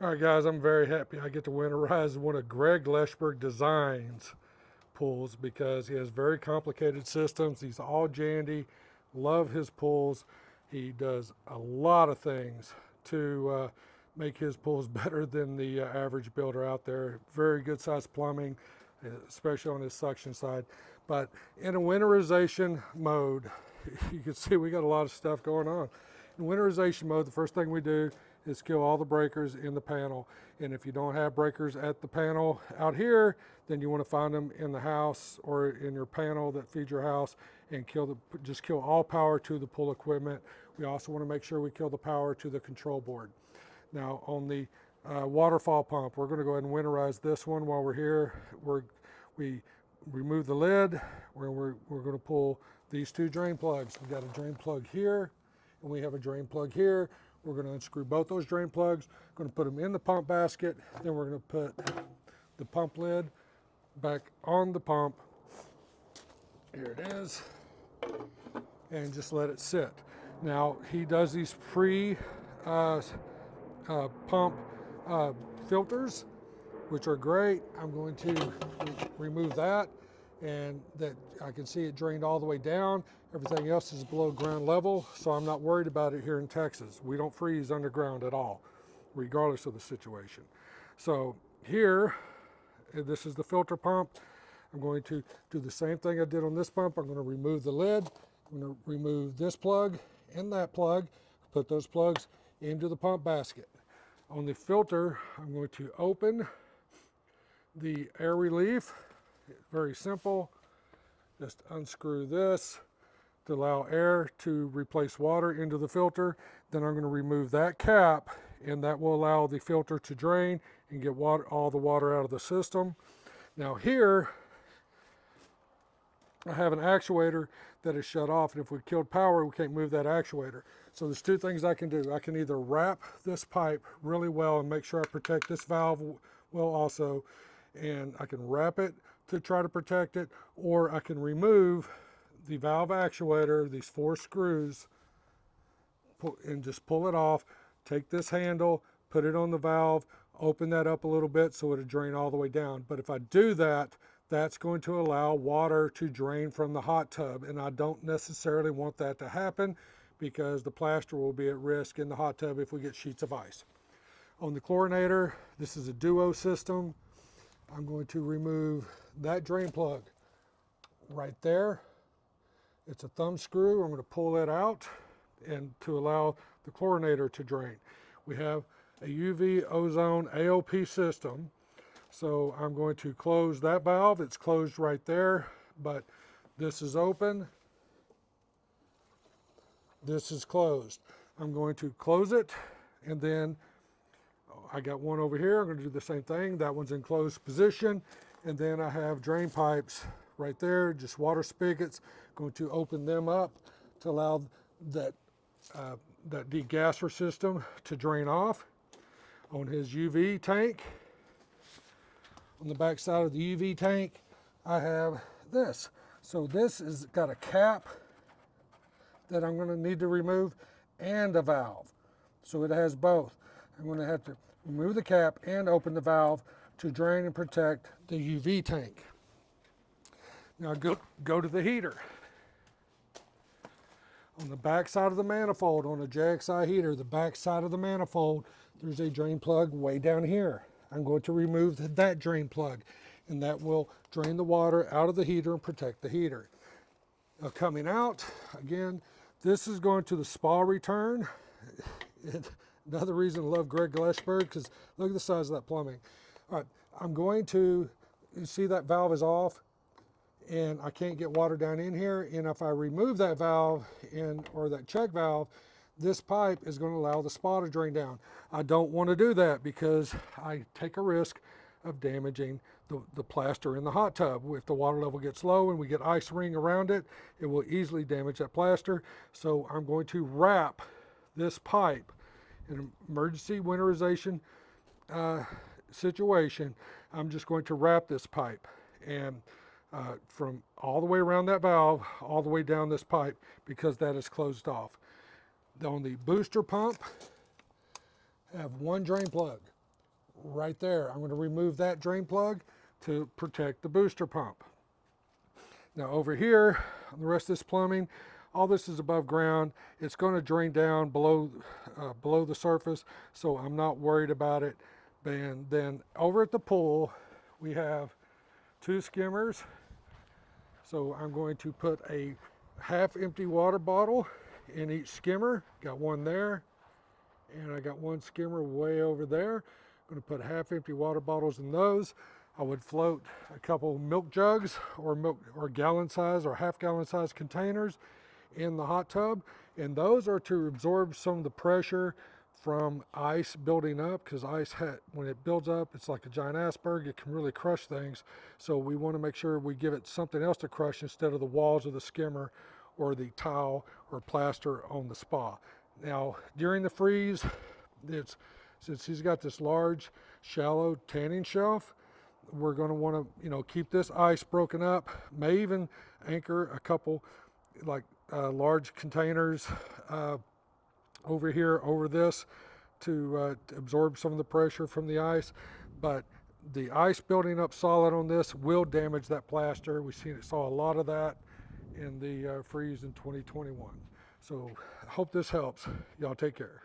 All right, guys, I'm very happy I get to winterize one of Greg Leschber Designs pools because he has very complicated systems. He's all Jandy. Love his pools. He does a lot of things to make his pools better than the average builder out there. Very good sized plumbing, especially on his suction side. But in a winterization mode, you can see we got a lot of stuff going on. In winterization mode, the first thing we do is kill all the breakers in the panel. And if you don't have breakers at the panel out here, then you want to find them in the house or in your panel that feeds your house and just kill all power to the pool equipment. We also want to make sure we kill the power to the control board. Now on the waterfall pump, we're going to go ahead and winterize this one while we're here. We remove the lid. We're going to pull these two drain plugs. We've got a drain plug here and we have a drain plug here. We're going to unscrew both those drain plugs, going to put them in the pump basket, then we're going to put the pump lid back on the pump. Here it is, and just let it sit. Now, he does these pre-pump filters, which are great. I'm going to remove that, and that I can see it drained all the way down. Everything else is below ground level, so I'm not worried about it here in Texas. We don't freeze underground at all, regardless of the situation. So here, this is the filter pump. I'm going to do the same thing I did on this pump. I'm going to remove the lid. I'm going to remove this plug and that plug, put those plugs into the pump basket. On the filter, I'm going to open the air relief. Very simple. Just unscrew this to allow air to replace water into the filter. Then I'm going to remove that cap, and that will allow the filter to drain and get all the water out of the system. Now here, I have an actuator that is shut off, and if we killed power, we can't move that actuator. So there's two things I can do. I can either wrap this pipe really well and make sure I protect this valve well also, and I can wrap it to try to protect it, or I can remove the valve actuator, these 4 screws, and just pull it off, take this handle, put it on the valve, open that up a little bit so it'll drain all the way down. But if I do that, that's going to allow water to drain from the hot tub, and I don't necessarily want that to happen because the plaster will be at risk in the hot tub if we get sheets of ice. On the chlorinator, this is a Duo system. I'm going to remove that drain plug right there. It's a thumb screw. I'm going to pull it out and to allow the chlorinator to drain. We have a UV ozone AOP system. So I'm going to close that valve. It's closed right there, but this is open. This is closed. I'm going to close it, and then I got one over here. I'm going to do the same thing. That one's in closed position, and then I have drain pipes right there, just water spigots. Going to open them up to allow that degasser system to drain off. On his UV tank, on the back side of the UV tank, I have this. So this has got a cap that I'm going to need to remove and a valve. So it has both. I'm going to have to remove the cap and open the valve to drain and protect the UV tank. Now go to the heater. On the back side of the manifold, on a JXI heater, the back side of the manifold, there's a drain plug way down here. I'm going to remove that drain plug, and that will drain the water out of the heater and protect the heater. Now coming out, again, this is going to the spa return. Another reason I love Greg Leschber, because look at the size of that plumbing. All right, I'm going to, you see that valve is off, and I can't get water down in here, and if I remove that valve or that check valve, this pipe is going to allow the spa to drain down. I don't want to do that because I take a risk of damaging the plaster in the hot tub. If the water level gets low and we get ice ring around it, it will easily damage that plaster. So I'm going to wrap this pipe in an emergency winterization situation. I'm just going to wrap this pipe, and from all the way around that valve, all the way down this pipe, because that is closed off. On the booster pump, I have one drain plug. right there. I'm going to remove that drain plug to protect the booster pump. Now over here, on the rest of this plumbing, all this is above ground. It's going to drain down below the surface, so I'm not worried about it. And then over at the pool, we have 2 skimmers. So I'm going to put a half empty water bottle in each skimmer. Got one there, and I got one skimmer way over there. I'm going to put half empty water bottles in those. I would float a couple milk jugs or gallon size or half gallon size containers in the hot tub, and those are to absorb some of the pressure from ice building up, because ice, when it builds up, it's like a giant iceberg. It can really crush things. So we want to make sure we give it something else to crush instead of the walls of the skimmer or the tile or plaster on the spa. Now during the freeze, since he's got this large shallow tanning shelf, we're going to want to keep this ice broken up. May even anchor a couple like large containers over here over this to absorb some of the pressure from the ice. But the ice building up solid on this will damage that plaster. We saw a lot of that in the freeze in 2021. So I hope this helps. Y'all take care.